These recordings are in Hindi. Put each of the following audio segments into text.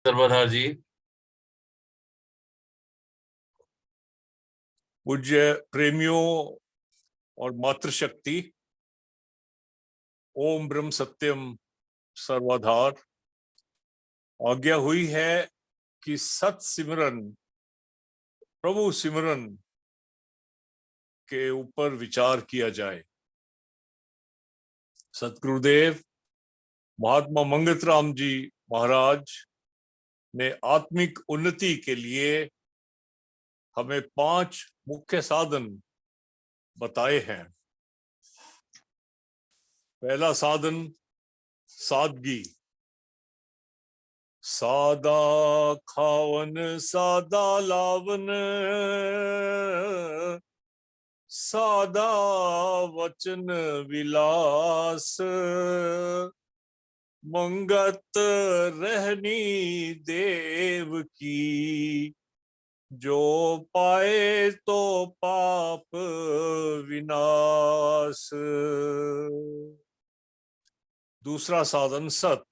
सर्वधार जी। पूज्य प्रेमियों और मातृशक्ति, ओम ब्रह्म सत्यम सर्वाधार। आज्ञा हुई है कि सत सिमरन, प्रभु सिमरन के ऊपर विचार किया जाए। सतगुरुदेव महात्मा मंगत राम जी महाराज ने आत्मिक उन्नति के लिए हमें 5 मुख्य साधन बताए हैं। पहला साधन सादगी। सादा खावन सादा लावन, सादा वचन विलास, मंगत रहनी देव की, जो पाए तो पाप विनाश। दूसरा साधन सत।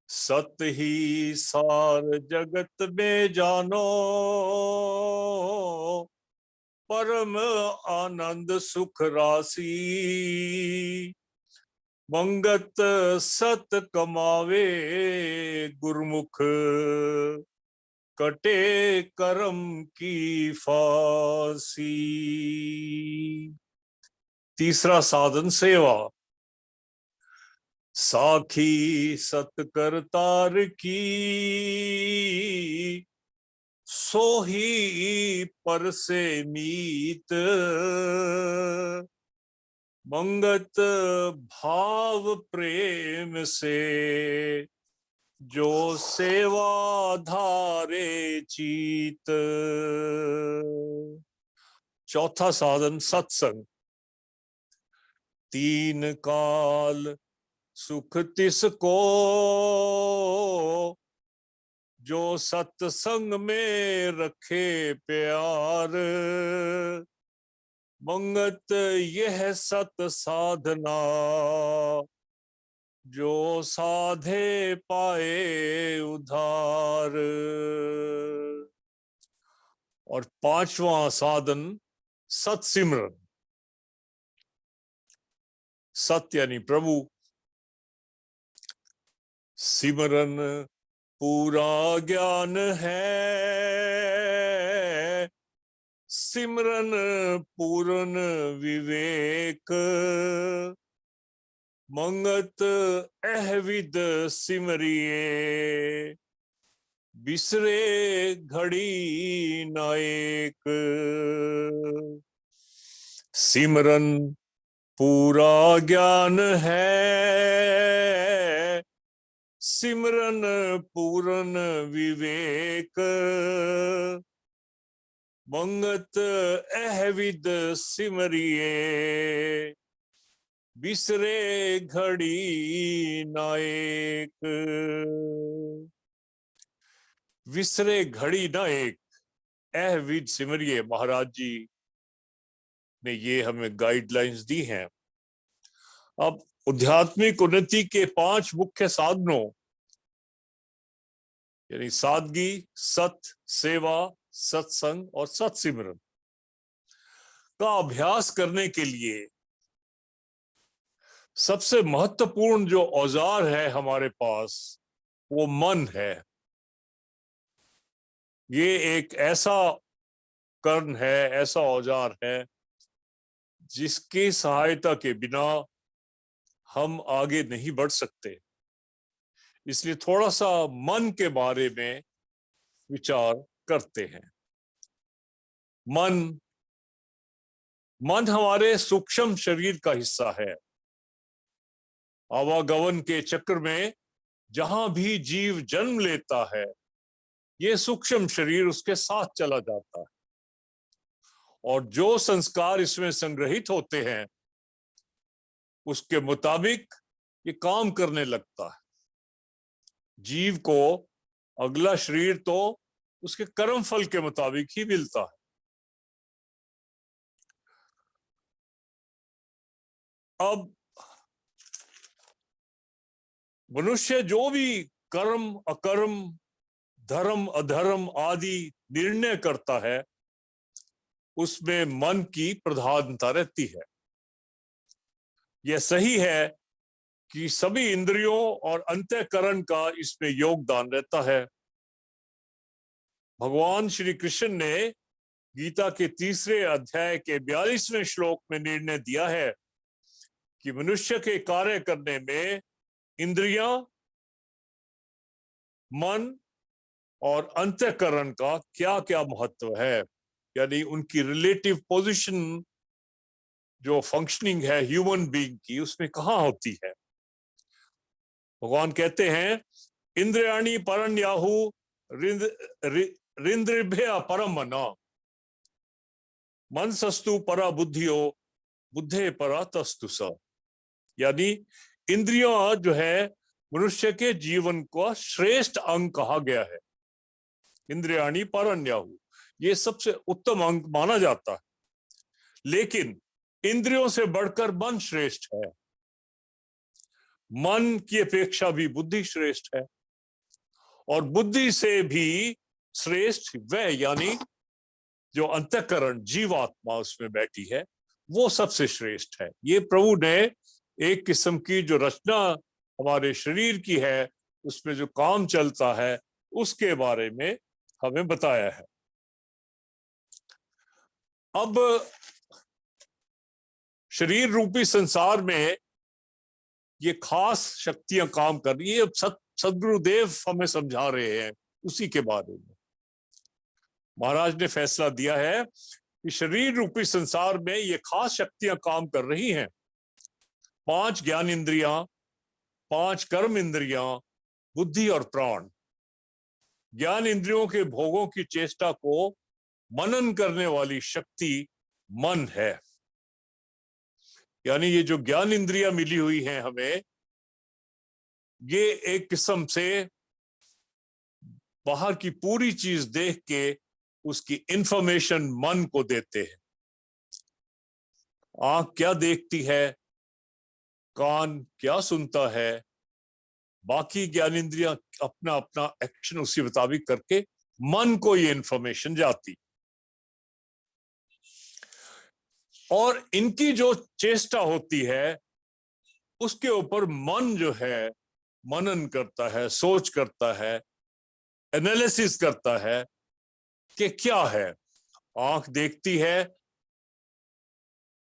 सत ही सार जगत में जानो, परम आनंद सुख राशि, मंगत सत कमावे गुरमुख, कटे कर्म की फांसी। तीसरा साधन सेवा। साखी सत करतार की, सो ही पर से मीत, मंगत भाव प्रेम से, जो सेवा धारे चीत। चौथा साधन सत्संग। तीन काल सुख तिसको, जो सत्संग में रखे प्यार, मंगत यह सत साधना, जो साधे पाए उधार। और पांचवा साधन सत्सिमरन। सत्य यानी प्रभु, सिमरन पूरा ज्ञान है, सिमरन पूर्ण विवेक, मंगत अहविद सिमरिए, बिसरे घड़ी नायक। सिमरन पूरा ज्ञान है, सिमरन पूर्ण विवेक, मंगत अहविद सिमरिए, बिसरे घड़ी नायक। विसरे घड़ी नायक, अहविद सिमरिए, महाराज जी ने ये हमें गाइडलाइंस दी हैं। अब आध्यात्मिक उन्नति के 5 मुख्य साधनों यानी सादगी, सत, सेवा, सत्संग और सत्सिमरन का अभ्यास करने के लिए सबसे महत्वपूर्ण जो औजार है हमारे पास, वो मन है। ये एक ऐसा कर्ण है, ऐसा औजार है, जिसकी सहायता के बिना हम आगे नहीं बढ़ सकते। इसलिए थोड़ा सा मन के बारे में विचार करते हैं। मन हमारे सूक्ष्म शरीर का हिस्सा है। आवागमन के चक्र में जहां भी जीव जन्म लेता है, ये सूक्ष्म शरीर उसके साथ चला जाता है, और जो संस्कार इसमें संग्रहित होते हैं उसके मुताबिक ये काम करने लगता है। जीव को अगला शरीर तो उसके कर्म फल के मुताबिक ही मिलता है। अब मनुष्य जो भी कर्म अकर्म, धर्म अधर्म आदि निर्णय करता है, उसमें मन की प्रधानता रहती है। यह सही है कि सभी इंद्रियों और अंतःकरण का इसमें योगदान रहता है। भगवान श्री कृष्ण ने गीता के 3 अध्याय के 42वें श्लोक में निर्णय दिया है कि मनुष्य के कार्य करने में इंद्रियां, मन और अंतःकरण का क्या क्या महत्व है, यानी उनकी रिलेटिव पोजीशन जो फंक्शनिंग है ह्यूमन बीइंग की, उसमें कहाँ होती है। भगवान कहते हैं, इंद्रियाणि परन्याहु रिंद्रिभ्य परम मना, मनसस्तु परा बुद्धियो बुद्धे परा तस्तु स। यानी इंद्रियां जो है मनुष्य के जीवन का श्रेष्ठ अंग कहा गया है। इंद्रियाणि परन्याहु, ये सबसे उत्तम अंग माना जाता है, लेकिन इंद्रियों से बढ़कर मन श्रेष्ठ है। मन की अपेक्षा भी बुद्धि श्रेष्ठ है, और बुद्धि से भी श्रेष्ठ वह, यानी जो अंतःकरण जीवात्मा उसमें बैठी है, वो सबसे श्रेष्ठ है। ये प्रभु ने एक किस्म की जो रचना हमारे शरीर की है, उसमें जो काम चलता है, उसके बारे में हमें बताया है। अब शरीर रूपी संसार में ये खास शक्तियां काम कर रही है। सदगुरुदेव हमें समझा रहे हैं उसी के बारे में। महाराज ने फैसला दिया है कि शरीर रूपी संसार में ये खास शक्तियां काम कर रही हैं। 5 ज्ञान इंद्रियां, 5 कर्म इंद्रियां, बुद्धि और प्राण। ज्ञान इंद्रियों के भोगों की चेष्टा को मनन करने वाली शक्ति मन है। यानी ये जो ज्ञान इंद्रियां मिली हुई हैं हमें, ये एक किस्म से बाहर की पूरी चीज देख के उसकी इंफॉर्मेशन मन को देते हैं। आंख क्या देखती है, कान क्या सुनता है, बाकी ज्ञान इंद्रियां अपना अपना एक्शन उसी मुताबिक करके मन को ये इंफॉर्मेशन जाती, और इनकी जो चेष्टा होती है उसके ऊपर मन जो है मनन करता है, सोच करता है, एनालिसिस करता है कि क्या है। आंख देखती है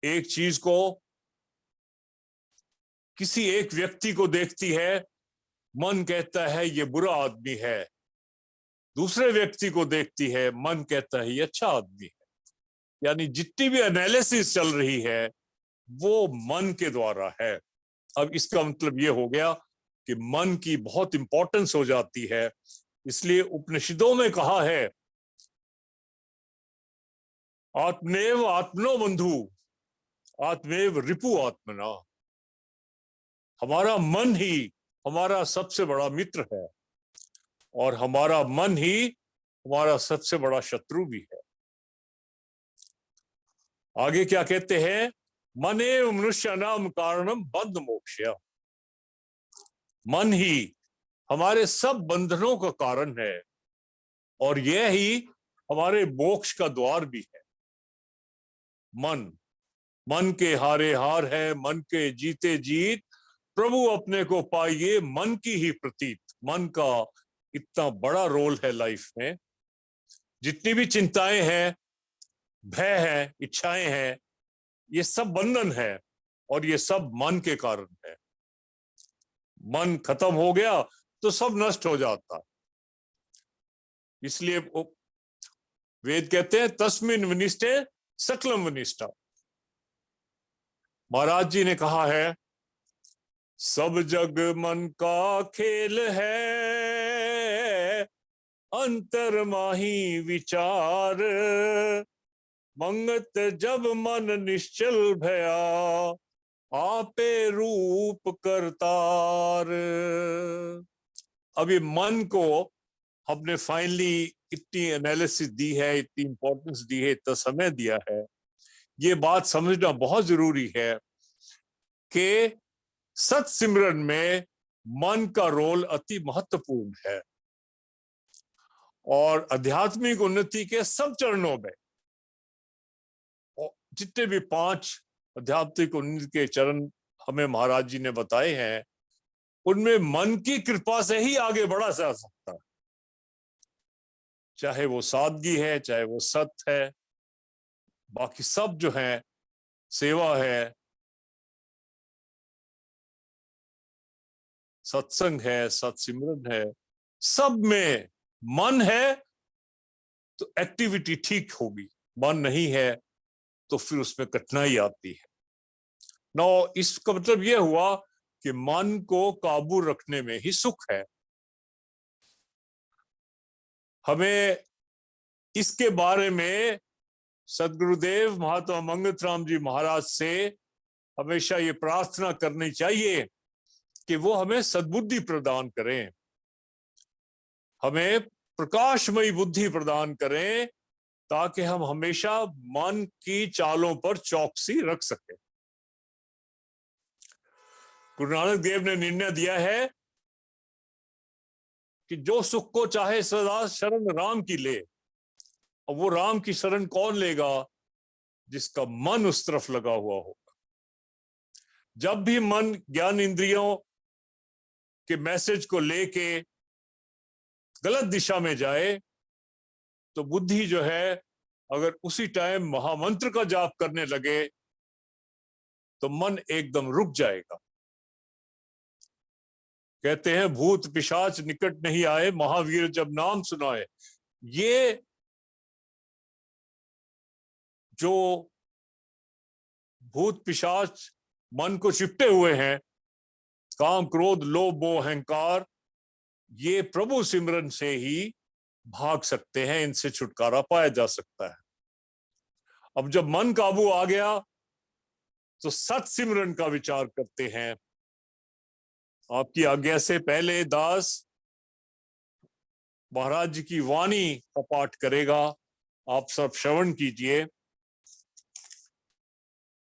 एक चीज को, किसी एक व्यक्ति को देखती है, मन कहता है ये बुरा आदमी है। दूसरे व्यक्ति को देखती है, मन कहता है ये अच्छा आदमी है। यानी जितनी भी एनालिसिस चल रही है वो मन के द्वारा है। अब इसका मतलब ये हो गया कि मन की बहुत इंपॉर्टेंस हो जाती है। इसलिए उपनिषदों में कहा है, आत्मेव आत्मनो बंधु आत्मेव रिपु आत्मना। हमारा मन ही हमारा सबसे बड़ा मित्र है, और हमारा मन ही हमारा सबसे बड़ा शत्रु भी है। आगे क्या कहते हैं, मनेव मनुष्यानाम कारणम बद्ध मोक्ष्य। मन ही हमारे सब बंधनों का कारण है, और यह ही हमारे मोक्ष का द्वार भी है। मन के हारे हार है, मन के जीते जीत, प्रभु अपने को पाइए मन की ही प्रतीत। मन का इतना बड़ा रोल है लाइफ में। जितनी भी चिंताएं हैं, भय है, इच्छाएं हैं, ये सब बंधन है, और ये सब मन के कारण है। मन खत्म हो गया तो सब नष्ट हो जाता। इसलिए वेद कहते हैं, तस्मिन विनिष्टे सकलम विनिष्टा। महाराज जी ने कहा है, सब जग मन का खेल है, अंतर माही विचार। मंगत जब मन निश्चल भया, आपे रूप करतार। अभी मन को हमने फाइनली इतनी एनालिसिस दी है, इतनी इंपॉर्टेंस दी है, इतना समय दिया है। ये बात समझना बहुत जरूरी है कि सत सिमरन में मन का रोल अति महत्वपूर्ण है और आध्यात्मिक उन्नति के सब चरणों में, जितने भी 5 आध्यात्मिक उन्नति के चरण हमें महाराज जी ने बताए हैं, उनमें मन की कृपा से ही आगे बढ़ा जा सकता है। चाहे वो सादगी है, चाहे वो सत्य है, बाकी सब जो है, सेवा है, सत्संग है, सत्सिमरन है, सब में मन है तो एक्टिविटी ठीक होगी, मन नहीं है तो फिर उसमें कठिनाई आती है। नौ, इसका मतलब यह हुआ कि मन को काबू रखने में ही सुख है। हमें इसके बारे में सदगुरुदेव महात्मा मंगत राम जी महाराज से हमेशा ये प्रार्थना करनी चाहिए कि वो हमें सद्बुद्धि प्रदान करें, हमें प्रकाशमयी बुद्धि प्रदान करें, ताकि हम हमेशा मन की चालों पर चौकसी रख सकें। गुरु नानक देव ने निर्णय दिया है कि जो सुख को चाहे सदा शरण राम की ले, और वो राम की शरण कौन लेगा? जिसका मन उस तरफ लगा हुआ होगा। जब भी मन ज्ञान इंद्रियों के मैसेज को लेके गलत दिशा में जाए, तो बुद्धि जो है अगर उसी टाइम महामंत्र का जाप करने लगे तो मन एकदम रुक जाएगा। कहते हैं भूत पिशाच निकट नहीं आए, महावीर जब नाम सुनाए। ये जो भूत पिशाच मन को चिपटे हुए हैं, काम क्रोध लोभ मोह अहंकार, ये प्रभु सिमरन से ही भाग सकते हैं, इनसे छुटकारा पाया जा सकता है। अब जब मन काबू आ गया तो सत सिमरन का विचार करते हैं। आपकी आज्ञा से पहले दास महाराज जी की वाणी का पाठ करेगा, आप सब श्रवण कीजिए।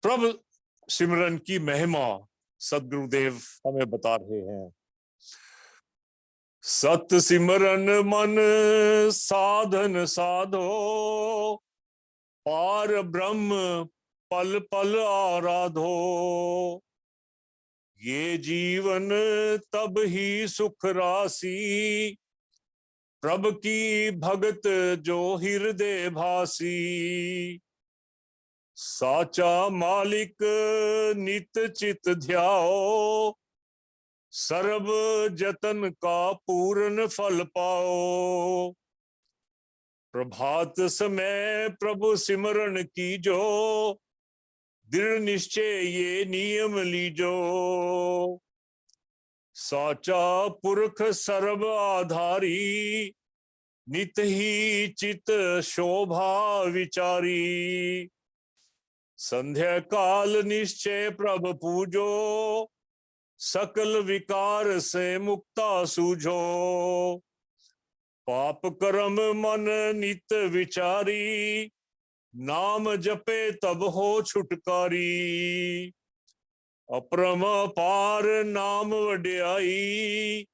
प्रभु सिमरन की महिमा सदगुरुदेव हमें बता रहे हैं। सत सिमरन मन साधन साधो, पार ब्रह्म पल पल आराधो। ये जीवन तब ही सुख राशि, प्रभु की भगत जो हृदय भासी। साचा मालिक नित चित ध्याओ, सर्व जतन का पूर्ण फल पाओ। प्रभात समय प्रभु सिमरन कीजो, दृढ़ निश्चय ये नियम लीजो। साचा पुरख सर्व आधारी, नित ही चित शोभा विचारी। संध्या काल निश्चय प्रभु पूजो, सकल विकार से मुक्ता सूझो। पाप कर्म मन नित विचारी, नाम जपे तब हो छुटकारी। अपरम पार नाम वड्याई,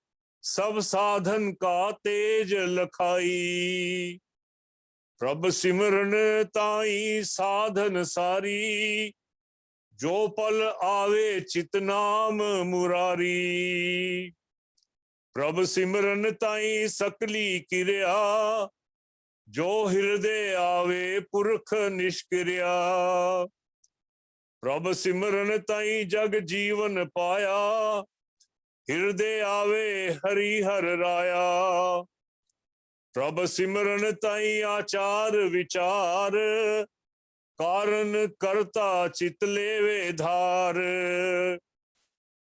सब साधन का तेज लखाई। प्रभ सिमरन ताई साधन सारी, जो पल आवे चित नाम मुरारी। प्रभ सिमरन ताई सकली क्रिया, जो हृदय आवे पुरख निष्क्रिया। प्रभ सिमरन ताई जग जीवन पाया, हृदय आवे हरि हर राया। प्रभ सिमरन ताई आचार विचार, कारण करता चित लेवे धार।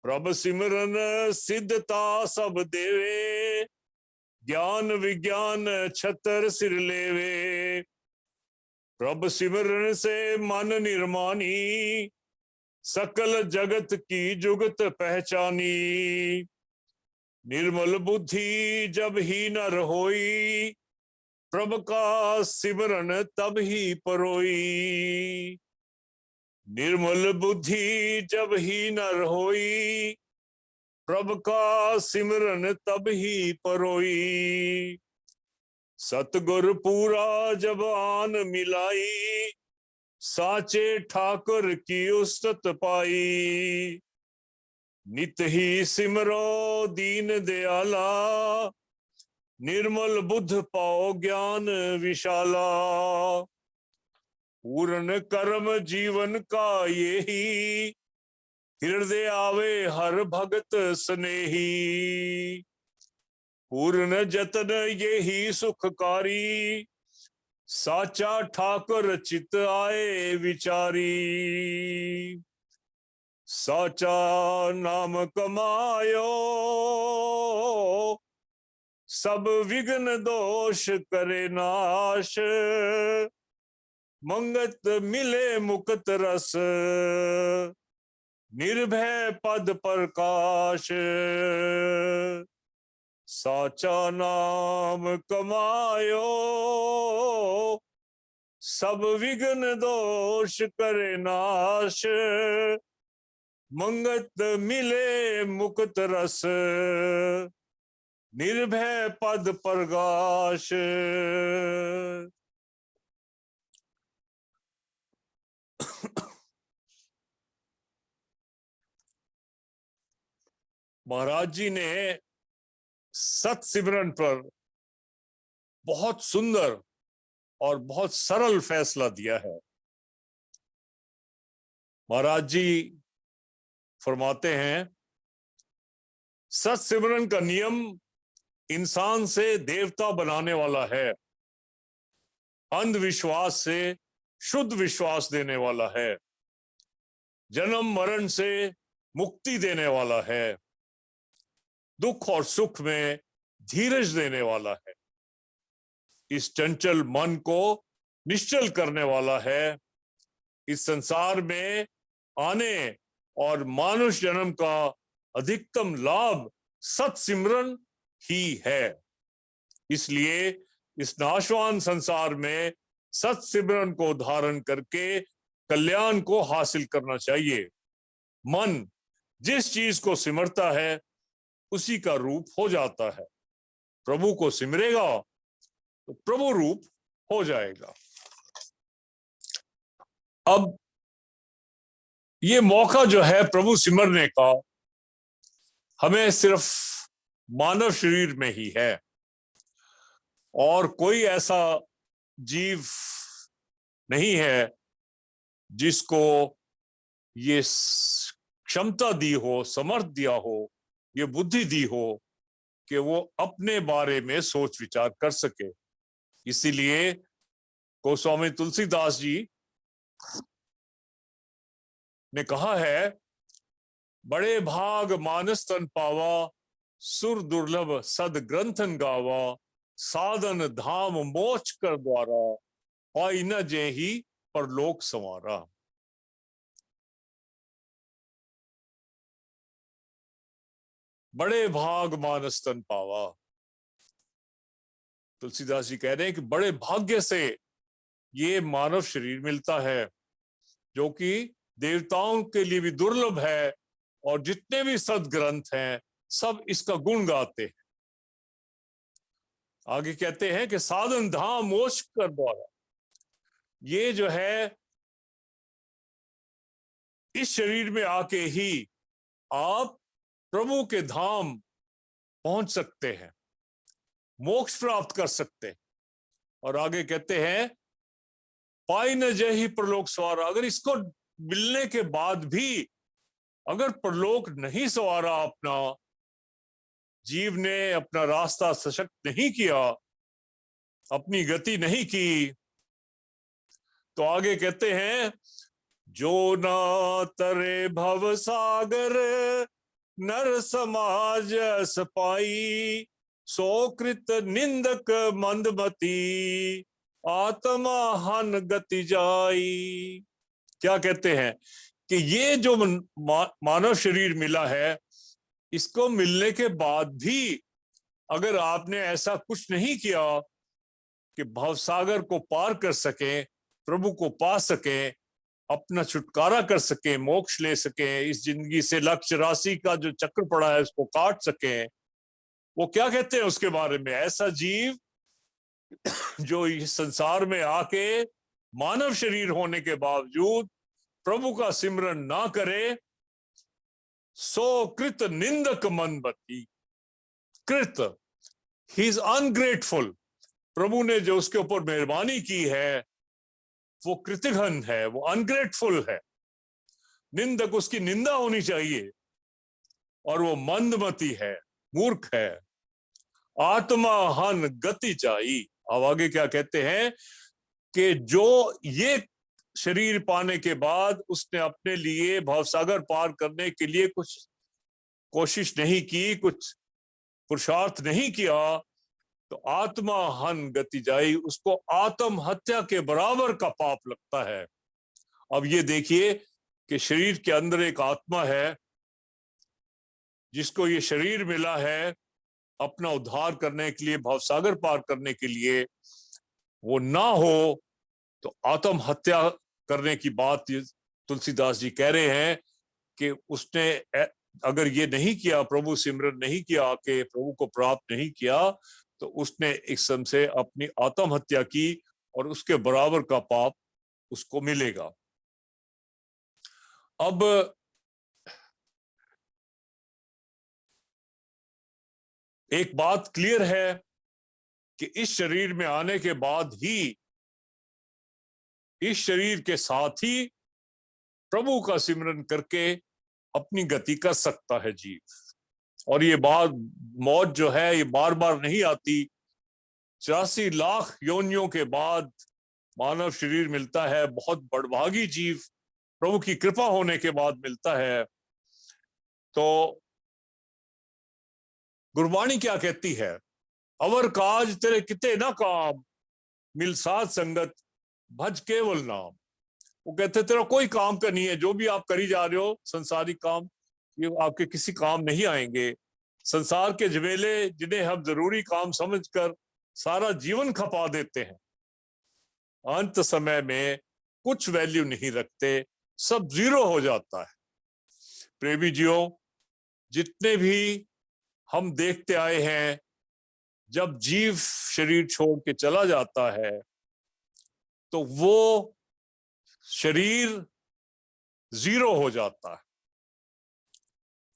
प्रभ सिमरन सिद्धता सब देवे, ज्ञान विज्ञान छतर सिर लेवे। प्रभ सिमरन से मन निर्मानी, सकल जगत की जुगत पहचानी। निर्मल बुद्धि जब ही नर होई, प्रभ का सिमरन तब ही परोई। निर्मल बुद्धि जब ही नर होई, प्रभ का सिमरन तब ही परोई, सतगुर पूरा जब आन मिलाई, साचे ठाकुर की उस्तत पाई। नित ही सिमरो दीन दयाला, निर्मल बुद्ध पाओ ज्ञान विशाला। पूर्ण कर्म जीवन का यही, हृदय आवे हर भगत स्नेही। पूर्ण जतन यही सुखकारी, साचा ठाकुर चित आए विचारी। साचा नाम कमायो, सब विघ्न दोष करे नाश। मंगत मिले मुक्त रस, निर्भय पद प्रकाश। साचा नाम कमायो, सब विघ्न दोष करे नाश। मंगत मिले मुक्त रस, निर्भय पद प्रकाश। महाराज जी ने सत सिमरन पर बहुत सुंदर और बहुत सरल फैसला दिया है। महाराज जी फरमाते हैं, सत सिमरन का नियम इंसान से देवता बनाने वाला है, अंधविश्वास से शुद्ध विश्वास देने वाला है, जन्म मरण से मुक्ति देने वाला है, दुख और सुख में धीरज देने वाला है, इस चंचल मन को निश्चल करने वाला है, इस संसार में आने और मानुष जन्म का अधिकतम लाभ सत सिमरन ही है। इसलिए इस नाशवान संसार में सत सिमरन को धारण करके कल्याण को हासिल करना चाहिए। मन जिस चीज को सिमरता है उसी का रूप हो जाता है। प्रभु को सिमरेगा तो प्रभु रूप हो जाएगा। अब ये मौका जो है प्रभु सिमरने का, हमें सिर्फ मानव शरीर में ही है, और कोई ऐसा जीव नहीं है जिसको ये क्षमता दी हो, समर्थ दिया हो, ये बुद्धि दी हो कि वो अपने बारे में सोच विचार कर सके। इसीलिए गोस्वामी तुलसीदास जी ने कहा है, बड़े भाग मानस तन पावा, सुर दुर्लभ सद ग्रंथन गावा, साधन धाम मोक्ष कर द्वारा, पाई न जे ही परलोक संवारा। बड़े भाग मानस तन पावा, तुलसीदास जी कह रहे हैं कि बड़े भाग्य से ये मानव शरीर मिलता है, जो कि देवताओं के लिए भी दुर्लभ है, और जितने भी सदग्रंथ हैं सब इसका गुण गाते हैं। आगे कहते हैं कि साधन धाम मोक्ष कर द्वारा, ये जो है इस शरीर में आके ही आप प्रभु के धाम पहुंच सकते हैं, मोक्ष प्राप्त कर सकते हैं। और आगे कहते हैं, पाई न जय ही परलोक सवारा। अगर इसको मिलने के बाद भी अगर परलोक नहीं सवारा, अपना जीव ने अपना रास्ता सशक्त नहीं किया, अपनी गति नहीं की, तो आगे कहते हैं, जो ना तरे भव सागर, नर समाज सपाई, सोकृत निंदक मंदमती, आत्मा हन गति जाई। क्या कहते हैं कि ये जो मानव शरीर मिला है, इसको मिलने के बाद भी अगर आपने ऐसा कुछ नहीं किया कि भवसागर को पार कर सके, प्रभु को पा सके, अपना छुटकारा कर सके, मोक्ष ले सके, इस जिंदगी से लक्ष्य राशि का जो चक्र पड़ा है उसको काट सके। वो क्या कहते हैं उसके बारे में? ऐसा जीव जो इस संसार में आके मानव शरीर होने के बावजूद प्रभु का सिमरन ना करे, सो कृत निंदक मनमती। कृत, ही इज अनग्रेटफुल। प्रभु ने जो उसके ऊपर मेहरबानी की है वो कृतघ्न है, वो अनग्रेटफुल है। निंदक, उसकी निंदा होनी चाहिए। और वो मंदमती है, मूर्ख है। आत्मा हन गति जाई। अब आगे क्या कहते हैं कि जो ये शरीर पाने के बाद उसने अपने लिए भवसागर पार करने के लिए कुछ कोशिश नहीं की, कुछ पुरुषार्थ नहीं किया, तो आत्मा हन गति जाई, उसको आत्म हत्या के बराबर का पाप लगता है। अब ये देखिए कि शरीर के अंदर एक आत्मा है जिसको ये शरीर मिला है अपना उद्धार करने के लिए, भवसागर पार करने के लिए। वो ना हो तो आत्म हत्या करने की बात तुलसीदास जी कह रहे हैं कि उसने अगर ये नहीं किया, प्रभु सिमरन नहीं किया, कि प्रभु को प्राप्त नहीं किया, तो उसने एक सम से अपनी आत्म हत्या की और उसके बराबर का पाप उसको मिलेगा। अब एक बात क्लियर है कि इस शरीर में आने के बाद ही, इस शरीर के साथ ही प्रभु का सिमरन करके अपनी गति कर सकता है जीव। और ये बात, मौत जो है ये बार बार नहीं आती। 84 लाख योनियों के बाद मानव शरीर मिलता है, बहुत बड़भागी जीव प्रभु की कृपा होने के बाद मिलता है। तो गुरबाणी क्या कहती है? अवर काज तेरे किते ना काम, मिल साध संगत भज केवल नाम। वो कहते तेरा कोई काम का नहीं है, जो भी आप करी जा रहे हो संसारिक काम, ये आपके किसी काम नहीं आएंगे। संसार के झमेले जिन्हें हम जरूरी काम समझकर सारा जीवन खपा देते हैं, अंत समय में कुछ वैल्यू नहीं रखते, सब जीरो हो जाता है। प्रेमी जियो, जितने भी हम देखते आए हैं, जब जीव शरीर छोड़ के चला जाता है तो वो शरीर जीरो हो जाता है।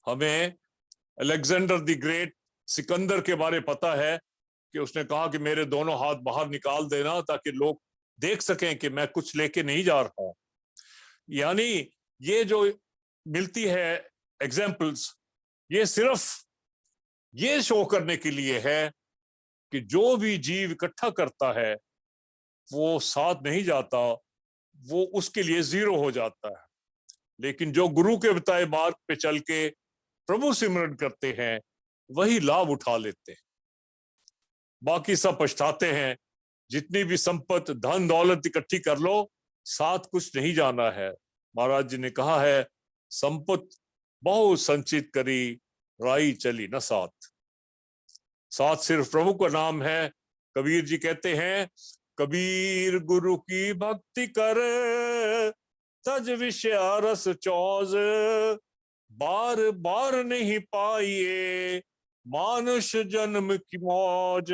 हमें अलेक्जेंडर द ग्रेट, सिकंदर के बारे पता है कि उसने कहा कि मेरे दोनों हाथ बाहर निकाल देना ताकि लोग देख सकें कि मैं कुछ लेके नहीं जा रहा हूं। यानी ये जो मिलती है एग्जाम्पल्स, ये सिर्फ ये शो करने के लिए है कि जो भी जीव इकट्ठा करता है वो साथ नहीं जाता, वो उसके लिए जीरो हो जाता है। लेकिन जो गुरु के बताए मार्ग पे चल के प्रभु सिमरन करते हैं वही लाभ उठा लेते हैं। बाकी सब पछताते हैं। जितनी भी संपत्ति धन दौलत इकट्ठी कर लो, साथ कुछ नहीं जाना है। महाराज जी ने कहा है, संपत्ति बहुत संचित करी, राई चली न साथ। साथ सिर्फ प्रभु का नाम है। कबीर जी कहते हैं, कबीर गुरु की भक्ति कर, तज विषय रस चौज, बार बार नहीं पाइए मानुष जन्म की मौज।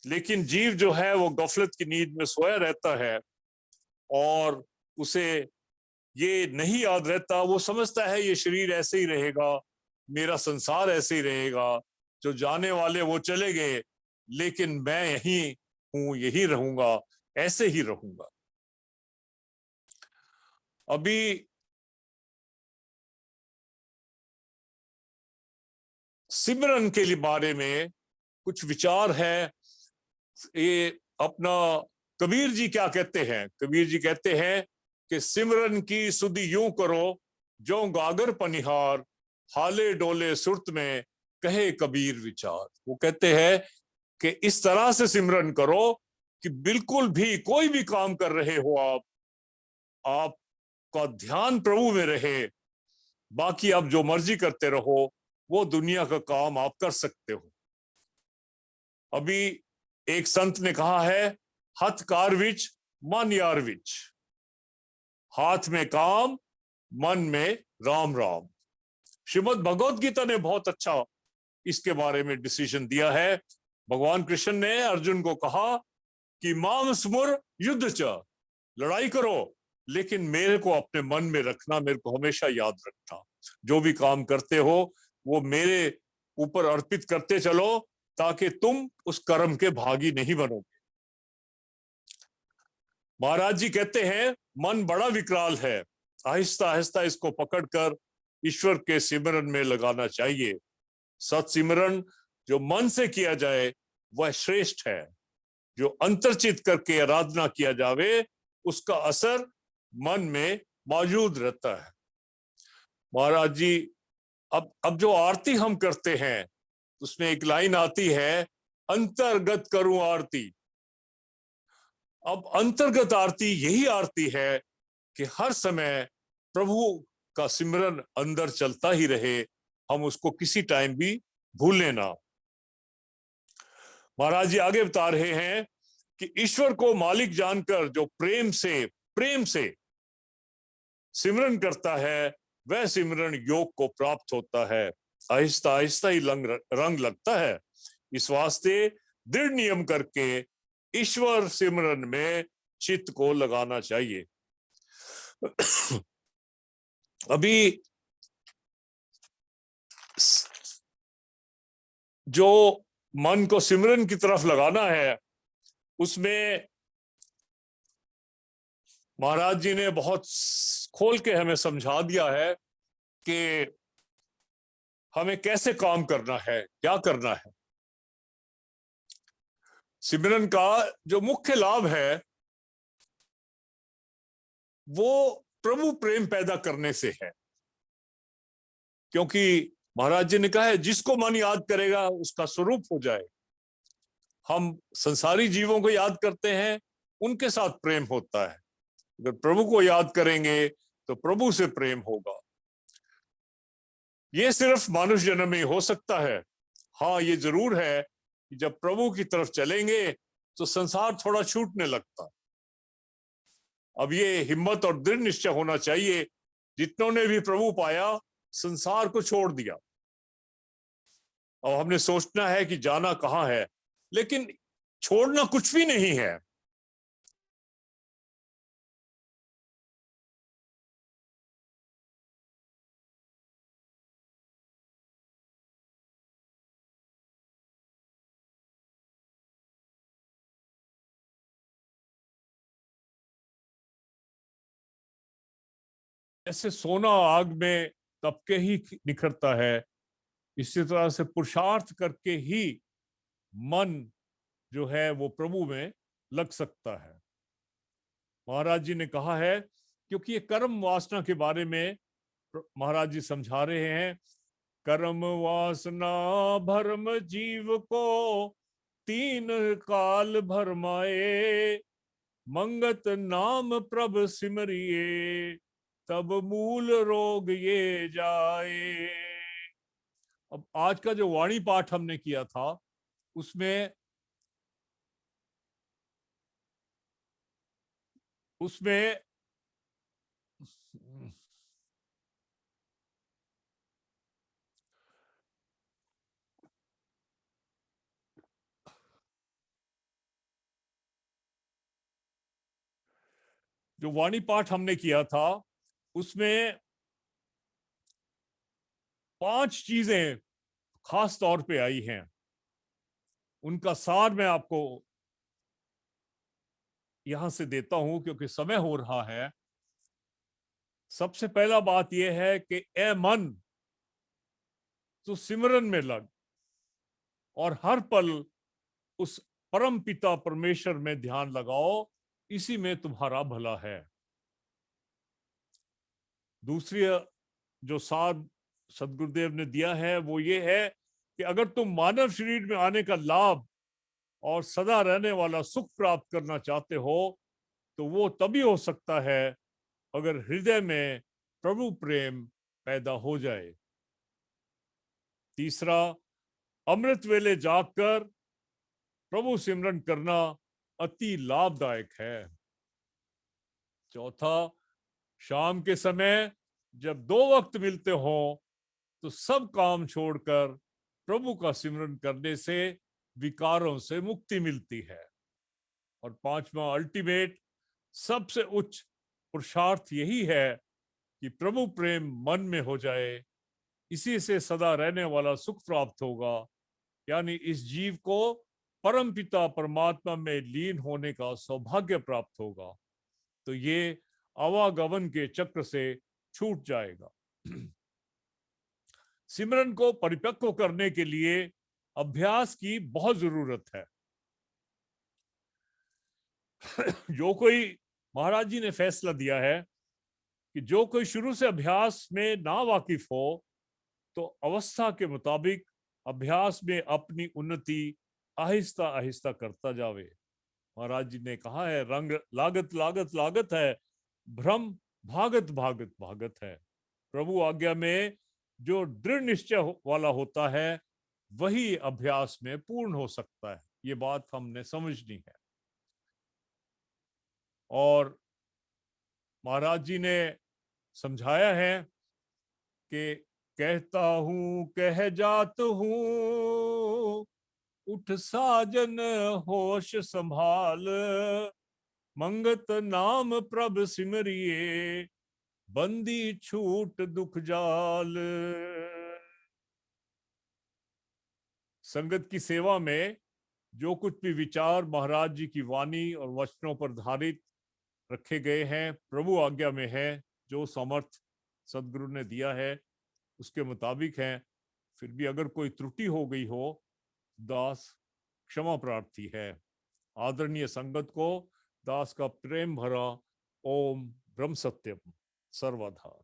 लेकिन जीव जो है वो गफलत की नींद में सोया रहता है और उसे ये नहीं याद रहता। वो समझता है ये शरीर ऐसे ही रहेगा, मेरा संसार ऐसे ही रहेगा, जो जाने वाले वो चले गए, लेकिन मैं यही हूं, यही रहूंगा, ऐसे ही रहूंगा। अभी सिमरन के लिए बारे में कुछ विचार है। ये अपना कबीर जी क्या कहते हैं? कबीर जी कहते हैं कि सिमरन की सुधि यूं करो, जो गागर पनिहार, हाले डोले सुरत में कहे कबीर विचार। वो कहते हैं कि इस तरह से सिमरन करो कि बिल्कुल भी कोई भी काम कर रहे हो आपका ध्यान प्रभु में रहे। बाकी आप जो मर्जी करते रहो, वो दुनिया का काम आप कर सकते हो। अभी एक संत ने कहा है, हथ कार विच मन यार विच। हाथ में काम, मन में राम राम। श्रीमद् भगवत गीता ने बहुत अच्छा इसके बारे में डिसीजन दिया है। भगवान कृष्ण ने अर्जुन को कहा कि माम स्मुर युद्ध च, लड़ाई करो लेकिन मेरे को अपने मन में रखना, मेरे को हमेशा याद रखना। जो भी काम करते हो वो मेरे ऊपर अर्पित करते चलो, ताकि तुम उस कर्म के भागी नहीं बनोगे। महाराज जी कहते हैं मन बड़ा विकराल है, आहिस्ता आहिस्ता इसको पकड़कर ईश्वर के सिमरन में लगाना चाहिए। सत सिमरन जो मन से किया जाए वह श्रेष्ठ है। जो अंतर्चित करके आराधना किया जावे उसका असर मन में मौजूद रहता है। महाराज जी अब जो आरती हम करते हैं उसमें एक लाइन आती है, अंतर्गत करूं आरती। अब अंतर्गत आरती यही आरती है कि हर समय प्रभु का सिमरन अंदर चलता ही रहे, हम उसको किसी टाइम भी भूलें ना। महाराज जी आगे बता रहे हैं कि ईश्वर को मालिक जानकर जो प्रेम से सिमरन करता है वह सिमरन योग को प्राप्त होता है। आहिस्ता आहिस्ता ही रंग लगता है। इस वास्ते दृढ़ नियम करके ईश्वर सिमरन में चित्त को लगाना चाहिए। अभी जो मन को सिमरन की तरफ लगाना है उसमें महाराज जी ने बहुत खोल के हमें समझा दिया है कि हमें कैसे काम करना है, क्या करना है। सिमरन का जो मुख्य लाभ है वो प्रभु प्रेम पैदा करने से है, क्योंकि महाराज जी ने कहा है जिसको मन याद करेगा उसका स्वरूप हो जाए। हम संसारी जीवों को याद करते हैं, उनके साथ प्रेम होता है। अगर प्रभु को याद करेंगे तो प्रभु से प्रेम होगा। ये सिर्फ मानुष जन्म में हो सकता है। हाँ, ये जरूर है कि जब प्रभु की तरफ चलेंगे तो संसार थोड़ा छूटने लगता। अब ये हिम्मत और दृढ़ निश्चय होना चाहिए, जितनों ने भी प्रभु पाया संसार को छोड़ दिया। अब हमने सोचना है कि जाना कहाँ है, लेकिन छोड़ना कुछ भी नहीं है। ऐसे सोना आग में तप के ही निखरता है, इसी तरह से पुरुषार्थ करके ही मन जो है वो प्रभु में लग सकता है। महाराज जी ने कहा है, क्योंकि ये कर्म वासना के बारे में महाराज जी समझा रहे हैं। कर्म वासना भरम जीव को तीन काल भरमाए, मंगत नाम प्रभ सिमरिए तब मूल रोग ये जाए। अब आज का जो वाणी पाठ हमने किया था उसमें उसमें जो वाणी पाठ हमने किया था उसमें 5 चीजें खास तौर पे आई हैं। उनका सार मैं आपको यहां से देता हूं क्योंकि समय हो रहा है। सबसे पहला बात यह है कि ए मन, तू सिमरन में लग और हर पल उस परम पिता परमेश्वर में ध्यान लगाओ, इसी में तुम्हारा भला है। दूसरी जो सार सदगुरुदेव ने दिया है वो ये है कि अगर तुम मानव शरीर में आने का लाभ और सदा रहने वाला सुख प्राप्त करना चाहते हो तो वो तभी हो सकता है अगर हृदय में प्रभु प्रेम पैदा हो जाए। तीसरा, अमृत वेले जागकर प्रभु सिमरन करना अति लाभदायक है। चौथा, शाम के समय जब 2 वक्त मिलते हो तो सब काम छोड़कर प्रभु का सिमरन करने से विकारों से मुक्ति मिलती है। और 5वां अल्टीमेट सबसे उच्च पुरुषार्थ यही है कि प्रभु प्रेम मन में हो जाए, इसी से सदा रहने वाला सुख प्राप्त होगा, यानी इस जीव को परमपिता परमात्मा में लीन होने का सौभाग्य प्राप्त होगा। तो ये आवागमन के चक्र से छूट जाएगा। सिमरन को परिपक्व करने के लिए अभ्यास की बहुत जरूरत है। जो कोई, महाराज जी ने फैसला दिया है कि जो कोई शुरू से अभ्यास में ना वाकिफ हो तो अवस्था के मुताबिक अभ्यास में अपनी उन्नति आहिस्ता आहिस्ता करता जावे। महाराज जी ने कहा है, रंग लागत लागत लागत है, भ्रम भागत भागत भागत है। प्रभु आज्ञा में जो दृढ़ निश्चय वाला होता है वही अभ्यास में पूर्ण हो सकता है। ये बात हमने समझनी है। और महाराज जी ने समझाया है कि कहता हूं कह जात हूं, उठ साजन होश संभाल, मंगत नाम प्रभ सिमरिए, बंदी छूट दुख जाल। संगत की सेवा में जो कुछ भी विचार महाराज जी की वाणी और वचनों पर धारित रखे गए हैं, प्रभु आज्ञा में है, जो समर्थ सदगुरु ने दिया है उसके मुताबिक है। फिर भी अगर कोई त्रुटि हो गई हो, दास क्षमा प्रार्थी है। आदरणीय संगत को दास का प्रेम भरा ओम ब्रह्म सत्यम सर्वाधार।